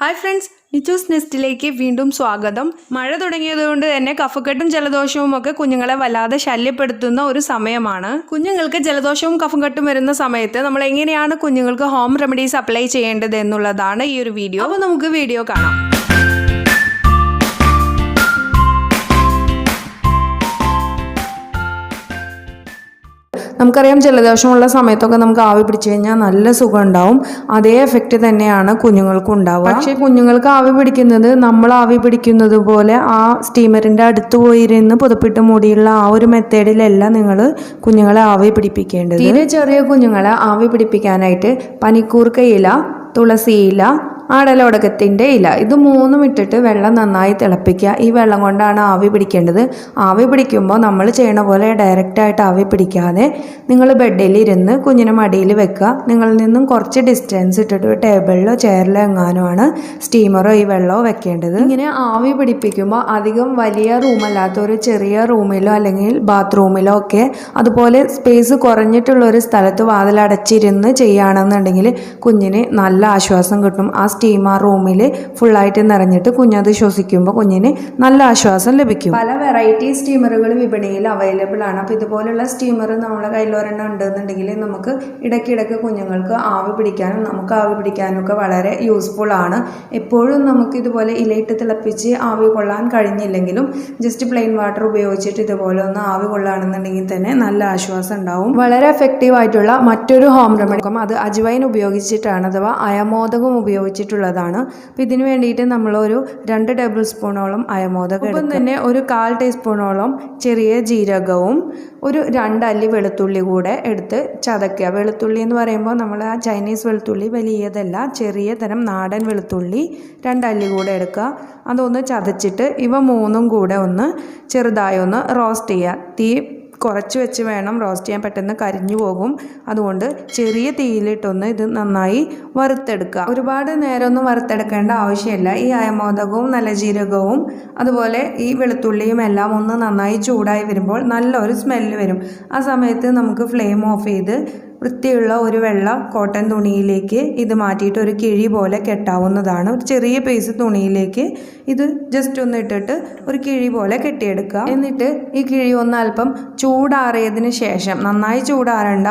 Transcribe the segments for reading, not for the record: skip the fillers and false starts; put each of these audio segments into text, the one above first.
Hi friends, നിച്ചൂസ്നെസ്റ്റിലേക്ക് വീണ്ടും സ്വാഗതം. മഴ തുടങ്ങിയതുകൊണ്ട് തന്നെ കഫക്കെട്ടും ജലദോഷവും ഒക്കെ കുഞ്ഞുങ്ങളെ വല്ലാതെ ശല്യപ്പെടുത്തുന്ന ഒരു സമയമാണ്. കുഞ്ഞുങ്ങൾക്ക് ജലദോഷവും കഫക്കെട്ടും വരുന്ന സമയത്ത് നമ്മൾ എങ്ങനെയാണ് കുഞ്ഞുങ്ങൾക്ക് ഹോം റെമഡീസ് അപ്ലൈ ചെയ്യേണ്ടത് എന്നുള്ളതാണ് ഈ ഒരു വീഡിയോ. അപ്പോൾ നമുക്ക് വീഡിയോ കാണാം. നമുക്കറിയാം, ജലദോഷമുള്ള സമയത്തൊക്കെ നമുക്ക് ആവി പിടിച്ചു കഴിഞ്ഞാൽ നല്ല സുഖം ഉണ്ടാവും. അതേ എഫക്റ്റ് തന്നെയാണ് കുഞ്ഞുങ്ങൾക്കും ഉണ്ടാവുക. പക്ഷേ കുഞ്ഞുങ്ങൾക്ക് ആവി പിടിക്കുന്നത് നമ്മൾ ആവി പിടിക്കുന്നത് പോലെ ആ സ്റ്റീമറിൻ്റെ അടുത്ത് പോയിരുന്ന് പുതപ്പിട്ട് മൂടിയുള്ള ആ ഒരു മെത്തേഡിലല്ല നിങ്ങൾ കുഞ്ഞുങ്ങളെ ആവി പിടിപ്പിക്കേണ്ടത്. തീരെ ചെറിയ കുഞ്ഞുങ്ങളെ ആവി പിടിപ്പിക്കാനായിട്ട് പനിക്കൂർക്ക ഇല, തുളസി ഇല, ആടലോടകത്തിൻ്റെ ഇല, ഇത് മൂന്നും ഇട്ടിട്ട് വെള്ളം നന്നായി തിളപ്പിക്കുക. ഈ വെള്ളം കൊണ്ടാണ് ആവി പിടിക്കേണ്ടത്. ആവി പിടിക്കുമ്പോൾ നമ്മൾ ചെയ്യണ പോലെ ഡയറക്റ്റായിട്ട് ആവി പിടിക്കാതെ നിങ്ങൾ ബെഡിൽ ഇരുന്ന് കുഞ്ഞിനെ മടിയിൽ വെക്കുക. നിങ്ങളിൽ നിന്നും കുറച്ച് ഡിസ്റ്റൻസ് ഇട്ടിട്ട് ടേബിളിലോ ചെയറിലോ എങ്ങാനുമാണ് സ്റ്റീമറോ ഈ വെള്ളമോ വെക്കേണ്ടത്. ഇങ്ങനെ ആവി പിടിപ്പിക്കുമ്പോൾ അധികം വലിയ റൂമല്ലാത്ത ഒരു ചെറിയ റൂമിലോ അല്ലെങ്കിൽ ബാത്റൂമിലോ ഒക്കെ, അതുപോലെ സ്പേസ് കുറഞ്ഞിട്ടുള്ള ഒരു സ്ഥലത്ത് വാതിലടച്ചിരുന്ന് ചെയ്യുകയാണെന്നുണ്ടെങ്കിൽ കുഞ്ഞിന് നല്ല ആശ്വാസം കിട്ടും. ആ സ്റ്റീം ആ റൂമിൽ ഫുള്ളായിട്ട് നിറഞ്ഞിട്ട് കുഞ്ഞത് ശ്വസിക്കുമ്പോൾ കുഞ്ഞിന് നല്ല ആശ്വാസം ലഭിക്കും. പല വെറൈറ്റി സ്റ്റീമറുകൾ വിപണിയിൽ അവൈലബിൾ ആണ്. അപ്പോൾ ഇതുപോലുള്ള സ്റ്റീമർ നമ്മുടെ കയ്യിൽ ഒരെണ്ണം ഉണ്ടെന്നുണ്ടെങ്കിൽ നമുക്ക് ഇടയ്ക്കിടയ്ക്ക് കുഞ്ഞുങ്ങൾക്ക് ആവി പിടിക്കാനും നമുക്ക് ആവി പിടിക്കാനും ഒക്കെ വളരെ യൂസ്ഫുൾ ആണ്. എപ്പോഴും നമുക്ക് ഇതുപോലെ ഇലയിട്ട് തിളപ്പിച്ച് ആവി കൊള്ളാൻ കഴിഞ്ഞില്ലെങ്കിലും ജസ്റ്റ് പ്ലെയിൻ വാട്ടർ ഉപയോഗിച്ചിട്ട് ഇതുപോലെ ഒന്ന് ആവി കൊള്ളുകയാണെന്നുണ്ടെങ്കിൽ തന്നെ നല്ല ആശ്വാസം ഉണ്ടാവും. വളരെ എഫക്റ്റീവ് ആയിട്ടുള്ള മറ്റൊരു ഹോം റെമഡി, അത് അജ്വൈൻ ഉപയോഗിച്ചിട്ടാണ്, അഥവാ അയമോദകം ഉപയോഗിച്ചിട്ടുള്ളതാണ്. അപ്പോൾ ഇതിന് വേണ്ടിയിട്ട് നമ്മളൊരു 2 ടേബിൾ സ്പൂണോളം അയമോദകം, ഒപ്പം തന്നെ ഒരു 1/4 ടീസ്പൂണോളം ചെറിയ ജീരകവും ഒരു 2 അല്ലി വെളുത്തുള്ളി കൂടെ എടുത്ത് ചതയ്ക്കുക. വെളുത്തുള്ളി എന്ന് പറയുമ്പോൾ നമ്മൾ ആ ചൈനീസ് വെളുത്തുള്ളി വലിയതല്ല, ചെറിയ തരം നാടൻ വെളുത്തുള്ളി 2 അല്ലി കൂടെ എടുക്കുക. അതൊന്ന് ചതച്ചിട്ട് ഇവ മൂന്നും കൂടെ ഒന്ന് ചെറുതായി ഒന്ന് റോസ്റ്റ് ചെയ്യുക. തീ കുറച്ച് വെച്ച് വേണം റോസ്റ്റ് ചെയ്യാൻ, പെട്ടെന്ന് കരിഞ്ഞു പോകും. അതുകൊണ്ട് ചെറിയ തീയിലിട്ടൊന്ന് ഇത് നന്നായി വറുത്തെടുക്കുക. ഒരുപാട് നേരമൊന്നും വറുത്തെടുക്കേണ്ട ആവശ്യമില്ല. ഈ അയമോദകവും നല്ല ജീരകവും അതുപോലെ ഈ വെളുത്തുള്ളിയും എല്ലാം ഒന്ന് നന്നായി ചൂടായി വരുമ്പോൾ നല്ലൊരു സ്മെല്ല് വരും. ആ സമയത്ത് നമുക്ക് ഫ്ലെയിം ഓഫ് ചെയ്ത് വൃത്തിയുള്ള ഒരു വെള്ള കോട്ടൺ തുണിയിലേക്ക് ഇത് മാറ്റിയിട്ട് ഒരു കിഴി പോലെ കെട്ടാവുന്നതാണ്. ഒരു ചെറിയ പീസ് തുണിയിലേക്ക് ഇത് ജസ്റ്റ് ഒന്ന് ഇട്ടിട്ട് ഒരു കിഴി പോലെ കെട്ടിയെടുക്കുക. എന്നിട്ട് ഈ കിഴി ഒന്ന് അല്പം ചൂടാറിയതിന് ശേഷം, നന്നായി ചൂടാറണ്ട,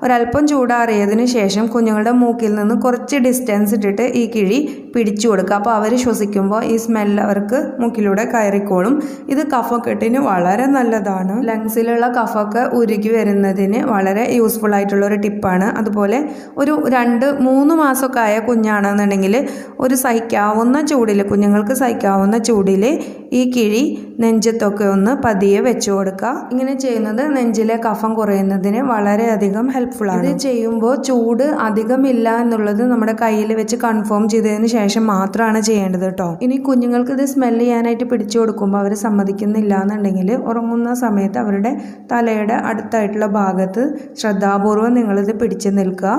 ഒരല്പം ചൂടാറിയതിന് ശേഷം കുഞ്ഞുങ്ങളുടെ മൂക്കിൽ നിന്ന് കുറച്ച് ഡിസ്റ്റൻസ് ഇട്ടിട്ട് ഈ കിഴി പിടിച്ചു കൊടുക്കുക. അപ്പോൾ അവർ ശ്വസിക്കുമ്പോൾ ഈ സ്മെല്ല് അവർക്ക് മൂക്കിലൂടെ കയറിക്കോളും. ഇത് കഫക്കെട്ടിന് വളരെ നല്ലതാണ്. ലങ്സിലുള്ള കഫമൊക്കെ ഉരുകി വരുന്നതിന് വളരെ യൂസ്ഫുൾ ആയിട്ടുള്ള ടിപ്പാണ്. അതുപോലെ ഒരു 2-3 മാസമൊക്കെ ആയ കുഞ്ഞാണെന്നുണ്ടെങ്കിൽ ഒരു സഹിക്കാവുന്ന ചൂടിൽ, കുഞ്ഞുങ്ങൾക്ക് സഹിക്കാവുന്ന ചൂടിൽ ഈ കിഴി നെഞ്ചത്തൊക്കെ ഒന്ന് പതിയെ വെച്ചു കൊടുക്കുക. ഇങ്ങനെ ചെയ്യുന്നത് നെഞ്ചിലെ കഫം കുറയുന്നതിന് വളരെയധികം ഹെൽപ്ഫുൾ ആണ്. ഇത് ചെയ്യുമ്പോൾ ചൂട് അധികമില്ല എന്നുള്ളത് നമ്മുടെ കയ്യിൽ വെച്ച് കൺഫേം ചെയ്തതിന് ശേഷം മാത്രമാണ് ചെയ്യേണ്ടത് കേട്ടോ. ഇനി കുഞ്ഞുങ്ങൾക്ക് ഇത് സ്മെല്ല് ചെയ്യാനായിട്ട് പിടിച്ചു കൊടുക്കുമ്പോൾ അവർ സമ്മതിക്കുന്നില്ല എന്നുണ്ടെങ്കിൽ ഉറങ്ങുന്ന സമയത്ത് അവരുടെ തലയുടെ അടുത്തായിട്ടുള്ള ഭാഗത്ത് ശ്രദ്ധാപൂർവം നിങ്ങളിത് പിടിച്ചു നിൽക്കുക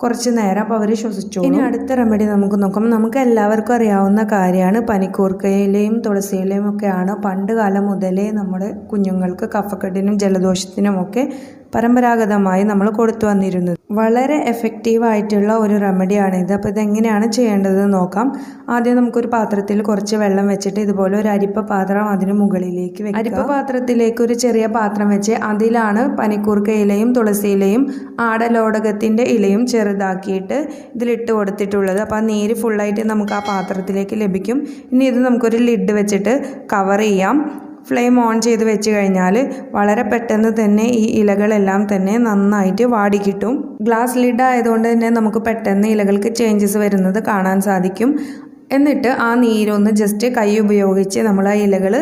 കുറച്ച് നേരം. അപ്പോൾ അവർ ശ്വസിച്ചു. ഇനി അടുത്ത റെമഡി നമുക്ക് നോക്കാം. നമുക്ക് എല്ലാവർക്കും അറിയാവുന്ന കാര്യമാണ്, പനിക്കൂർക്കയിലെയും തുളസിയിലെയും ഒക്കെയാണ് പണ്ട് കാലം മുതലേ നമ്മുടെ കുഞ്ഞുങ്ങൾക്ക് കഫക്കെട്ടിനും ജലദോഷത്തിനും ഒക്കെ പരമ്പരാഗതമായി നമ്മൾ കൊടുത്തു വന്നിരുന്നത്. വളരെ എഫക്റ്റീവായിട്ടുള്ള ഒരു റെമഡിയാണിത്. അപ്പോൾ ഇതെങ്ങനെയാണ് ചെയ്യേണ്ടതെന്ന് നോക്കാം. ആദ്യം നമുക്കൊരു പാത്രത്തിൽ കുറച്ച് വെള്ളം വെച്ചിട്ട് ഇതുപോലെ ഒരു അരിപ്പ പാത്രം അതിന് മുകളിലേക്ക് വെക്കുക. അരിപ്പ പാത്രത്തിലേക്ക് ഒരു ചെറിയ പാത്രം വെച്ച് അതിലാണ് പനിക്കൂർക്ക ഇലയും തുളസി ഇലയും ആടലോടകത്തിൻ്റെ ഇലയും ചെറുതാക്കിയിട്ട് ഇതിലിട്ട് കൊടുത്തിട്ടുള്ളത്. അപ്പോൾ ആ നീര് ഫുള്ളായിട്ട് നമുക്ക് ആ പാത്രത്തിലേക്ക് ലഭിക്കും. ഇനി ഇത് നമുക്കൊരു ലിഡ് വെച്ചിട്ട് കവർ ചെയ്യാം. ഫ്ലെയിം ഓൺ ചെയ്ത് വെച്ച് കഴിഞ്ഞാൽ വളരെ പെട്ടെന്ന് തന്നെ ഈ ഇലകളെല്ലാം തന്നെ നന്നായിട്ട് വാടി കിട്ടും. ഗ്ലാസ് ലിഡ് ആയതുകൊണ്ട് തന്നെ നമുക്ക് പെട്ടെന്ന് ഇലകൾക്ക് ചേഞ്ചസ് വരുന്നത് കാണാൻ സാധിക്കും. എന്നിട്ട് ആ നീരൊന്ന് ജസ്റ്റ് കൈ ഉപയോഗിച്ച് നമ്മൾ ആ ഇലകൾ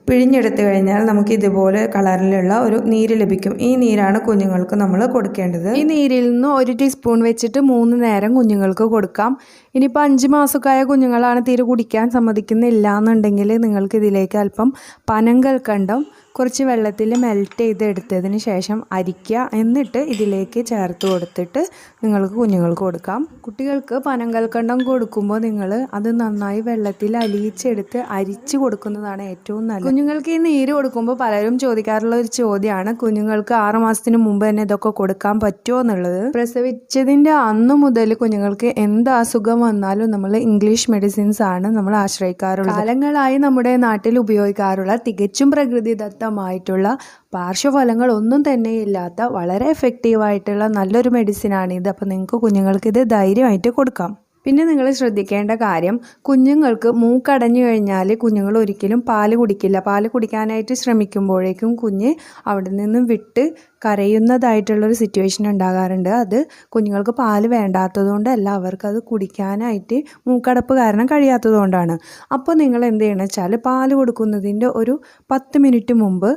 പിഴിഞ്ഞെടുത്ത് കഴിഞ്ഞാൽ നമുക്ക് ഇതുപോലെ കളറിലുള്ള ഒരു നീര് ലഭിക്കും. ഈ നീരാണ് കുഞ്ഞുങ്ങൾക്ക് നമ്മൾ കൊടുക്കേണ്ടത്. ഈ നീരിൽ നിന്ന് 1 ടീസ്പൂൺ വെച്ചിട്ട് 3 നേരം കുഞ്ഞുങ്ങൾക്ക് കൊടുക്കാം. ഇനിയിപ്പോൾ 5 മാസമൊക്കെ ആയ കുഞ്ഞുങ്ങളാണ് തീരെ കുടിക്കാൻ സമ്മതിക്കുന്നില്ല എന്നുണ്ടെങ്കിൽ നിങ്ങൾക്ക് ഇതിലേക്ക് അല്പം പനങ്കൽക്കണ്ടം കുറച്ച് വെള്ളത്തിൽ മെൽറ്റ് ചെയ്തെടുത്തതിന് ശേഷം അരിക്കുക. എന്നിട്ട് ഇതിലേക്ക് ചേർത്ത് കൊടുത്തിട്ട് നിങ്ങൾക്ക് കുഞ്ഞുങ്ങൾക്ക് കൊടുക്കാം. കുട്ടികൾക്ക് പനങ്കൽക്കണ്ടം കൊടുക്കുമ്പോൾ നിങ്ങൾ അത് നന്നായി വെള്ളത്തിൽ അലിയിച്ചെടുത്ത് അരിച്ച് കൊടുക്കുന്നതാണ് ഏറ്റവും നല്ലത്. കുഞ്ഞുങ്ങൾക്ക് ഈ നീര് കൊടുക്കുമ്പോൾ പലരും ചോദിക്കാറുള്ള ഒരു ചോദ്യമാണ്, കുഞ്ഞുങ്ങൾക്ക് 6 മാസത്തിന് മുമ്പ് തന്നെ ഇതൊക്കെ കൊടുക്കാൻ പറ്റുമോ എന്നുള്ളത്. പ്രസവിച്ചതിൻ്റെ അന്ന് മുതൽ കുഞ്ഞുങ്ങൾക്ക് എന്ത് അസുഖം വന്നാലും നമ്മൾ ഇംഗ്ലീഷ് മെഡിസിൻസ് ആണ് നമ്മൾ ആശ്രയിക്കാറുള്ളത്. കാലങ്ങളായി നമ്മുടെ നാട്ടിൽ ഉപയോഗിക്കാറുള്ള തികച്ചും പ്രകൃതിദത്തമായിട്ടുള്ള പാർശ്വഫലങ്ങൾ ഒന്നും തന്നെ ഇല്ലാത്ത വളരെ എഫക്റ്റീവായിട്ടുള്ള നല്ലൊരു മെഡിസിനാണിത്. അപ്പോൾ നിങ്ങൾക്ക് കുഞ്ഞുങ്ങൾക്ക് ഇത് ധൈര്യമായിട്ട് കൊടുക്കാം. പിന്നെ നിങ്ങൾ ശ്രദ്ധിക്കേണ്ട കാര്യം, കുഞ്ഞുങ്ങൾക്ക് മൂക്കടഞ്ഞു കഴിഞ്ഞാൽ കുഞ്ഞുങ്ങൾ ഒരിക്കലും പാല് കുടിക്കില്ല. പാല് കുടിക്കാനായിട്ട് ശ്രമിക്കുമ്പോഴേക്കും കുഞ്ഞ് അവിടെ നിന്നും വിട്ട് കരയുന്നതായിട്ടുള്ളൊരു സിറ്റുവേഷൻ ഉണ്ടാകാറുണ്ട്. അത് കുഞ്ഞുങ്ങൾക്ക് പാല് വേണ്ടാത്തതുകൊണ്ടല്ല, അവർക്കത് കുടിക്കാനായിട്ട് മൂക്കടപ്പ് കാരണം കഴിയാത്തതുകൊണ്ടാണ്. അപ്പോൾ നിങ്ങൾ എന്ത് ചെയ്യണം വെച്ചാൽ പാല് കൊടുക്കുന്നതിൻ്റെ ഒരു 10 മിനിറ്റ് മുമ്പ്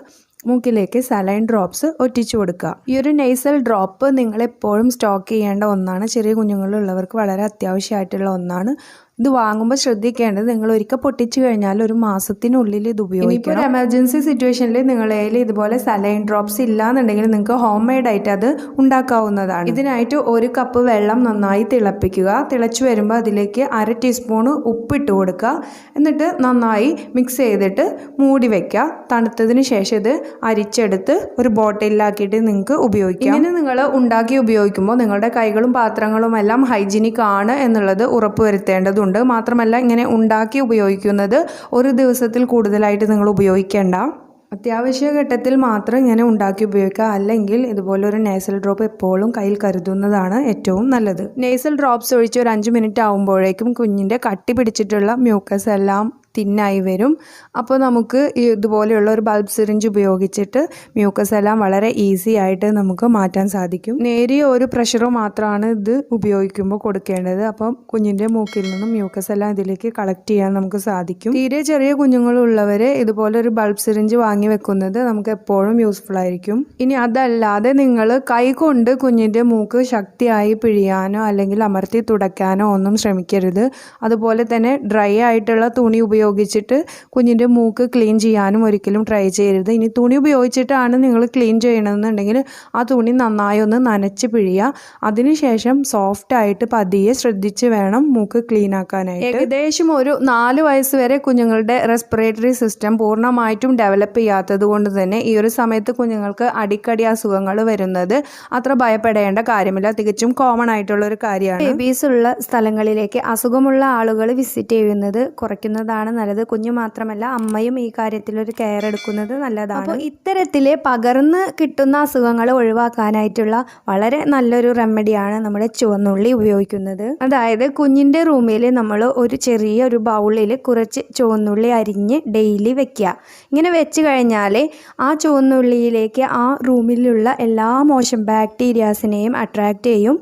മൂക്കിലേക്ക് സലൈൻ ഡ്രോപ്സ് ഒറ്റിച്ചു കൊടുക്കുക. ഈ ഒരു നെയ്സൽ ഡ്രോപ്പ് നിങ്ങളെപ്പോഴും സ്റ്റോക്ക് ചെയ്യേണ്ട ഒന്നാണ്. ചെറിയ കുഞ്ഞുങ്ങളുള്ളവർക്ക് വളരെ അത്യാവശ്യമായിട്ടുള്ള ഒന്നാണ്. ഇത് വാങ്ങുമ്പോൾ ശ്രദ്ധിക്കേണ്ടത്, നിങ്ങൾ ഒരിക്കൽ പൊട്ടിച്ചു കഴിഞ്ഞാൽ 1 മാസത്തിനുള്ളിൽ ഇത് ഉപയോഗിക്കണം. ഇപ്പോൾ എമർജൻസി സിറ്റുവേഷനിൽ നിങ്ങളേൽ ഇതുപോലെ സലൈൻ ഡ്രോപ്സ് ഇല്ലാന്നുണ്ടെങ്കിൽ നിങ്ങൾക്ക് ഹോം മെയ്ഡ് ആയിട്ട് അത് ഉണ്ടാക്കാവുന്നതാണ്. ഇതിനായിട്ട് 1 കപ്പ് വെള്ളം നന്നായി തിളപ്പിക്കുക. തിളച്ചു വരുമ്പോൾ അതിലേക്ക് 1/2 ടീസ്പൂൺ ഉപ്പിട്ട് കൊടുക്കുക. എന്നിട്ട് നന്നായി മിക്സ് ചെയ്തിട്ട് മൂടി വയ്ക്കുക. തണുത്തതിന് ശേഷം ഇത് അരിച്ചെടുത്ത് ഒരു ബോട്ടിലാക്കിയിട്ട് നിങ്ങൾക്ക് ഉപയോഗിക്കാം. ഇങ്ങനെ നിങ്ങൾ ഉണ്ടാക്കി ഉപയോഗിക്കുമ്പോൾ നിങ്ങളുടെ കൈകളും പാത്രങ്ങളും എല്ലാം ഹൈജീനിക് ആണ് എന്നുള്ളത് ഉറപ്പുവരുത്തേണ്ടതുണ്ട്. മാത്രമല്ല, ഇങ്ങനെ ഉണ്ടാക്കി ഉപയോഗിക്കുന്നത് 1 ദിവസത്തിൽ കൂടുതലായിട്ട് നിങ്ങൾ ഉപയോഗിക്കേണ്ട. അത്യാവശ്യ ഘട്ടത്തിൽ മാത്രം ഇങ്ങനെ ഉണ്ടാക്കി ഉപയോഗിക്കുക. അല്ലെങ്കിൽ ഇതുപോലൊരു നേസൽ ഡ്രോപ്പ് എപ്പോഴും കയ്യിൽ കരുതുന്നതാണ് ഏറ്റവും നല്ലത്. നേസൽ ഡ്രോപ്സ് ഒഴിച്ച് ഒരു 5 മിനിറ്റ് ആകുമ്പോഴേക്കും കുഞ്ഞിൻ്റെ കട്ടി പിടിച്ചിട്ടുള്ള മ്യൂക്കസ് എല്ലാം തിന്നായി വരും. അപ്പോൾ നമുക്ക് ഇതുപോലെയുള്ള ഒരു ബൾബ് സിറിഞ്ച് ഉപയോഗിച്ചിട്ട് മ്യൂക്കസ് എല്ലാം വളരെ ഈസി ആയിട്ട് നമുക്ക് മാറ്റാൻ സാധിക്കും. നേരിയ ഒരു പ്രഷർ മാത്രമാണ് ഇത് ഉപയോഗിക്കുമ്പോൾ കൊടുക്കേണ്ടത്. അപ്പം കുഞ്ഞിൻ്റെ മൂക്കിൽ നിന്നും മ്യൂക്കസ് എല്ലാം ഇതിലേക്ക് കളക്ട് ചെയ്യാൻ നമുക്ക് സാധിക്കും. തീരെ ചെറിയ കുഞ്ഞുങ്ങളുള്ളവർ ഇതുപോലെ ഒരു ബൾബ് സിറിഞ്ച് വാങ്ങി വെക്കുന്നത് നമുക്ക് എപ്പോഴും യൂസ്ഫുൾ ആയിരിക്കും. ഇനി അതല്ലാതെ നിങ്ങൾ കൈ കൊണ്ട് കുഞ്ഞിൻ്റെ മൂക്ക് ശക്തിയായി പിഴിയാനോ അല്ലെങ്കിൽ അമർത്തി തുടയ്ക്കാനോ ഒന്നും ശ്രമിക്കരുത്. അതുപോലെ തന്നെ ഡ്രൈ ആയിട്ടുള്ള തുണി ഉപയോഗിച്ചിട്ട് കുഞ്ഞിൻ്റെ മൂക്ക് ക്ലീൻ ചെയ്യാനും ഒരിക്കലും ട്രൈ ചെയ്യരുത്. ഇനി തുണി ഉപയോഗിച്ചിട്ടാണ് നിങ്ങൾ ക്ലീൻ ചെയ്യണമെന്നുണ്ടെങ്കിൽ ആ തുണി നന്നായി ഒന്ന് നനച്ച് പിഴിയുക. അതിനുശേഷം സോഫ്റ്റായിട്ട് പതിയെ ശ്രദ്ധിച്ച് വേണം മൂക്ക് ക്ലീൻ ആക്കാനായിട്ട്. ഏകദേശം ഒരു 4 വയസ്സ് വരെ കുഞ്ഞുങ്ങളുടെ റെസ്പിറേറ്ററി സിസ്റ്റം പൂർണ്ണമായിട്ടും ഡെവലപ്പ് ചെയ്യാത്തത് കൊണ്ട് തന്നെ ഈ ഒരു സമയത്ത് കുഞ്ഞുങ്ങൾക്ക് അടിക്കടി അസുഖങ്ങൾ വരുന്നത് അത്ര ഭയപ്പെടേണ്ട കാര്യമില്ല. തികച്ചും കോമൺ ആയിട്ടുള്ള ഒരു കാര്യമാണ്. ബേബീസ് ഉള്ള സ്ഥലങ്ങളിലേക്ക് അസുഖമുള്ള ആളുകൾ വിസിറ്റ് ചെയ്യുന്നത് കുറയ്ക്കുന്നതാണ് നല്ലത്. കുഞ്ഞു മാത്രമല്ല, അമ്മയും ഈ കാര്യത്തിൽ ഒരു കെയർ എടുക്കുന്നത് നല്ലതാണ്. അപ്പോൾ ഇത്തരത്തിൽ പകർന്ന് കിട്ടുന്ന അസുഖങ്ങൾ ഒഴിവാക്കാനായിട്ടുള്ള വളരെ നല്ലൊരു റെമഡിയാണ് നമ്മുടെ ചുവന്നുള്ളി ഉപയോഗിക്കുന്നത്. അതായത് കുഞ്ഞിൻ്റെ റൂമിൽ നമ്മൾ ഒരു ചെറിയ ഒരു ബൗളിൽ കുറച്ച് ചുവന്നുള്ളി അരിഞ്ഞ് ഡെയിലി വെക്കുക. ഇങ്ങനെ വെച്ച് കഴിഞ്ഞാൽ ആ ചുവന്നുള്ളിയിലേക്ക് ആ റൂമിലുള്ള എല്ലാ മോശം ബാക്ടീരിയാസിനെയും അട്രാക്റ്റ് ചെയ്യും.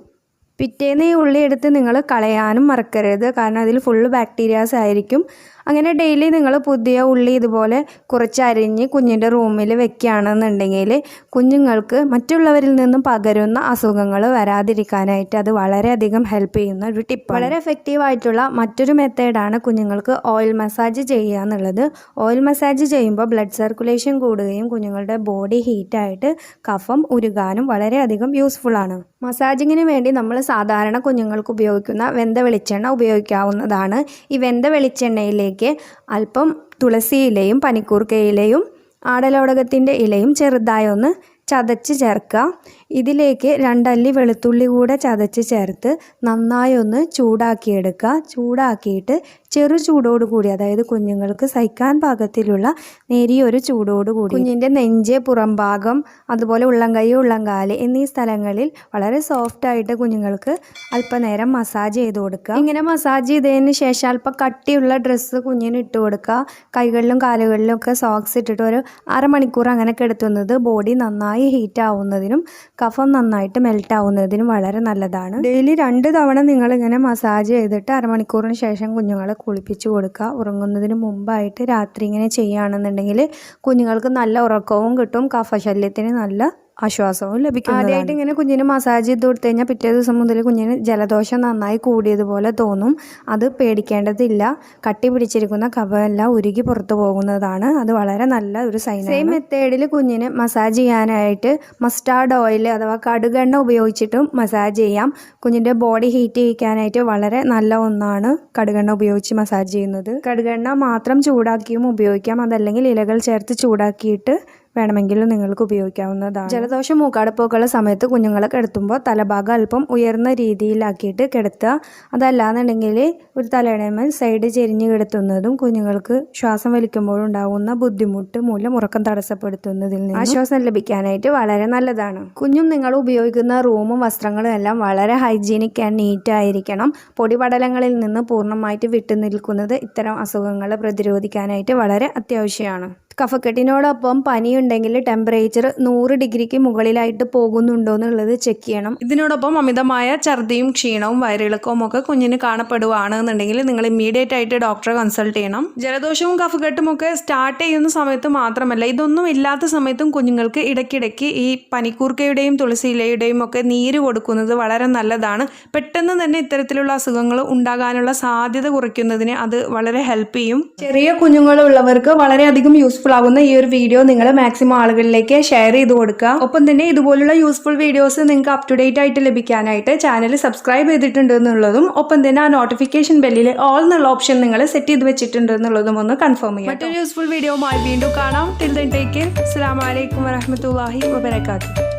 പിറ്റേന്ന് ഈ ഉള്ളി എടുത്ത് നിങ്ങൾ കളയാനും മറക്കരുത്, കാരണം അതിൽ ഫുള്ള് ബാക്ടീരിയാസ് ആയിരിക്കും. അങ്ങനെ ഡെയിലി നിങ്ങൾ പുതിയ ഉള്ളി ഇതുപോലെ കുറച്ച് അരിഞ്ഞ് കുഞ്ഞിൻ്റെ റൂമിൽ വെക്കുകയാണെന്നുണ്ടെങ്കിൽ കുഞ്ഞുങ്ങൾക്ക് മറ്റുള്ളവരിൽ നിന്നും പകരുന്ന അസുഖങ്ങൾ വരാതിരിക്കാനായിട്ട് അത് വളരെയധികം ഹെൽപ്പ് ചെയ്യുന്ന ഒരു ടിപ്പാണ്. വളരെ എഫക്റ്റീവായിട്ടുള്ള മറ്റൊരു മെത്തേഡാണ് കുഞ്ഞുങ്ങൾക്ക് ഓയിൽ മസാജ് ചെയ്യുക എന്നുള്ളത്. ഓയിൽ മസാജ് ചെയ്യുമ്പോൾ ബ്ലഡ് സർക്കുലേഷൻ കൂടുകയും കുഞ്ഞുങ്ങളുടെ ബോഡി ഹീറ്റായിട്ട് കഫം ഉരുകാനും വളരെയധികം യൂസ്ഫുള്ളാണ്. മസാജിങ്ങിന് വേണ്ടി നമ്മൾ സാധാരണ കുഞ്ഞുങ്ങൾക്ക് ഉപയോഗിക്കുന്ന വെന്ത വെളിച്ചെണ്ണ ഉപയോഗിക്കാവുന്നതാണ്. ഈ വെന്ത വെളിച്ചെണ്ണയിലേക്ക് അല്പം തുളസി ഇലയും പനിക്കൂർക്ക ഇലയും ആടലോടകത്തിൻ്റെ ഇലയും ചെറുതായി ഒന്ന് ചതച്ച് ചേർക്കുക. ഇതിലേക്ക് 2 അല്ലി വെളുത്തുള്ളി കൂടെ ചതച്ച് ചേർത്ത് നന്നായി ഒന്ന് ചൂടാക്കിയെടുക്കുക. ചൂടാക്കിയിട്ട് ചെറു ചൂടോടുകൂടി, അതായത് കുഞ്ഞുങ്ങൾക്ക് സഹിക്കാൻ പാകത്തിലുള്ള നേരിയൊരു ചൂടോടുകൂടി കുഞ്ഞിൻ്റെ നെഞ്ച്, പുറംഭാഗം, അതുപോലെ ഉള്ളംകൈ, ഉള്ളംകാല് എന്നീ സ്ഥലങ്ങളിൽ വളരെ സോഫ്റ്റായിട്ട് കുഞ്ഞുങ്ങൾക്ക് അല്പനേരം മസാജ് ചെയ്ത് കൊടുക്കുക. ഇങ്ങനെ മസാജ് ചെയ്തതിന് ശേഷം അല്പം കട്ടിയുള്ള ഡ്രസ്സ് കുഞ്ഞിന് ഇട്ട് കൊടുക്കുക. കൈകളിലും കാലുകളിലും ഒക്കെ സോക്സ് ഇട്ടിട്ട് ഒരു 1/2 മണിക്കൂർ അങ്ങനെ കിടത്തുന്നത് ബോഡി നന്നായി ഹീറ്റ് ആവുന്നതിനും കഫം നന്നായിട്ട് മെൽറ്റ് ആവുന്നതിനും വളരെ നല്ലതാണ്. ഡെയിലി 2 തവണ നിങ്ങളിങ്ങനെ മസാജ് ചെയ്തിട്ട് 1/2 മണിക്കൂറിന് ശേഷം കുഞ്ഞുങ്ങളെ കുളിപ്പിച്ച് കൊടുക്കുക. ഉറങ്ങുന്നതിന് മുമ്പായിട്ട് രാത്രി ഇങ്ങനെ ചെയ്യുകയാണെന്നുണ്ടെങ്കിൽ കുഞ്ഞുങ്ങൾക്ക് നല്ല ഉറക്കവും കിട്ടും, കഫശല്യത്തിന് നല്ല ആശ്വാസവും ലഭിക്കും. ആദ്യമായിട്ട് ഇങ്ങനെ കുഞ്ഞിന് മസാജ് ചെയ്ത് കൊടുത്തു കഴിഞ്ഞാൽ പിറ്റേ ദിവസം മുതൽ കുഞ്ഞിന് ജലദോഷം നന്നായി കൂടിയതുപോലെ തോന്നും. അത് പേടിക്കേണ്ടതില്ല. കട്ടി പിടിച്ചിരിക്കുന്ന കഫമെല്ലാം ഉരുകി പുറത്തു പോകുന്നതാണ്. അത് വളരെ നല്ല ഒരു സൈൻ. സെയിം മെത്തേഡിൽ കുഞ്ഞിന് മസാജ് ചെയ്യാനായിട്ട് മസ്റ്റാർഡ് ഓയിൽ അഥവാ കടുകെണ്ണ ഉപയോഗിച്ചിട്ടും മസാജ് ചെയ്യാം. കുഞ്ഞിൻ്റെ ബോഡി ഹീറ്റ് ചെയ്യിക്കാനായിട്ട് വളരെ നല്ല ഒന്നാണ് കടുകെണ്ണ ഉപയോഗിച്ച് മസാജ് ചെയ്യുന്നത്. കടുകെണ്ണ മാത്രം ചൂടാക്കിയും ഉപയോഗിക്കാം. അതല്ലെങ്കിൽ ഇലകൾ ചേർത്ത് ചൂടാക്കിയിട്ട് വേണമെങ്കിലും നിങ്ങൾക്ക് ഉപയോഗിക്കാവുന്നതാണ്. ജലദോഷം മൂക്കടപ്പൊക്കെയുള്ള സമയത്ത് കുഞ്ഞുങ്ങളെ കിടത്തുമ്പോൾ തലഭാഗം അല്പം ഉയർന്ന രീതിയിലാക്കിയിട്ട് കിടത്തുക. അതല്ലാന്നുണ്ടെങ്കിൽ ഒരു തലയിണമേൽ സൈഡ് ചെരിഞ്ഞ് കിടത്തുന്നതും കുഞ്ഞുങ്ങൾക്ക് ശ്വാസം വലിക്കുമ്പോഴുണ്ടാകുന്ന ബുദ്ധിമുട്ട് മൂലം ഉറക്കം തടസ്സപ്പെടുത്തുന്നതിൽ നിന്ന് ആശ്വാസം ലഭിക്കാനായിട്ട് വളരെ നല്ലതാണ്. കുഞ്ഞും നിങ്ങൾ ഉപയോഗിക്കുന്ന റൂമും വസ്ത്രങ്ങളും എല്ലാം വളരെ ഹൈജീനിക് ആൻഡ് നീറ്റ് ആയിരിക്കണം. പൊടിപടലങ്ങളിൽ നിന്ന് പൂർണ്ണമായിട്ട് വിട്ടു നിൽക്കുന്നത് ഇത്തരം അസുഖങ്ങളെ പ്രതിരോധിക്കാനായിട്ട് വളരെ അത്യാവശ്യമാണ്. കഫക്കെട്ടിനോടൊപ്പം പനിയുണ്ടെങ്കിൽ ടെമ്പറേച്ചർ 100 ഡിഗ്രിക്ക് മുകളിലായിട്ട് പോകുന്നുണ്ടോ എന്നുള്ളത് ചെക്ക് ചെയ്യണം. ഇതിനോടൊപ്പം അമിതമായ ഛർദിയും ക്ഷീണവും വയറിളക്കവും ഒക്കെ കുഞ്ഞിന് കാണപ്പെടുകയാണെന്നുണ്ടെങ്കിൽ നിങ്ങൾ ഇമ്മീഡിയറ്റ് ആയിട്ട് ഡോക്ടറെ കൺസൾട്ട് ചെയ്യണം. ജലദോഷവും കഫക്കെട്ടും ഒക്കെ സ്റ്റാർട്ട് ചെയ്യുന്ന സമയത്ത് മാത്രമല്ല, ഇതൊന്നും ഇല്ലാത്ത സമയത്തും കുഞ്ഞുങ്ങൾക്ക് ഇടയ്ക്കിടയ്ക്ക് ഈ പനിക്കൂർക്കയുടെയും തുളസിയിലയുടെയും ഒക്കെ നീര് കൊടുക്കുന്നത് വളരെ നല്ലതാണ്. പെട്ടെന്ന് തന്നെ ഇത്തരത്തിലുള്ള അസുഖങ്ങൾ ഉണ്ടാകാനുള്ള സാധ്യത കുറയ്ക്കുന്നതിന് അത് വളരെ ഹെൽപ്പ് ചെയ്യും. ചെറിയ കുഞ്ഞുങ്ങളുള്ളവർക്ക് വളരെയധികം യൂസ്ഫുൾ ആകുന്ന ഈ ഒരു വീഡിയോ നിങ്ങൾ മാക്സിമം ആളുകളിലേക്ക് ഷെയർ ചെയ്ത് കൊടുക്കുക. ഒപ്പം തന്നെ ഇതുപോലുള്ള യൂസ്ഫുൾ വീഡിയോസ് നിങ്ങൾക്ക് അപ് ടു ഡേറ്റ് ആയിട്ട് ലഭിക്കാനായിട്ട് ചാനൽ സബ്സ്ക്രൈബ് ചെയ്തിട്ടുണ്ട് എന്നുള്ളതും ഒപ്പം തന്നെ ആ നോട്ടിഫിക്കേഷൻ ബെല്ലിൽ ഓൾ എന്നുള്ള ഓപ്ഷൻ നിങ്ങൾ സെറ്റ് ചെയ്ത് വെച്ചിട്ടുണ്ട് എന്നുള്ളതും ഒന്ന് കൺഫേം ചെയ്യാം. മറ്റൊരു യൂസ്ഫുൾ വീഡിയോയുമായി വീണ്ടും കാണാം. Till then take care. അസ്സലാമു അലൈക്കും വറഹ്മത്തുള്ളാഹി വബറകാതുഹു.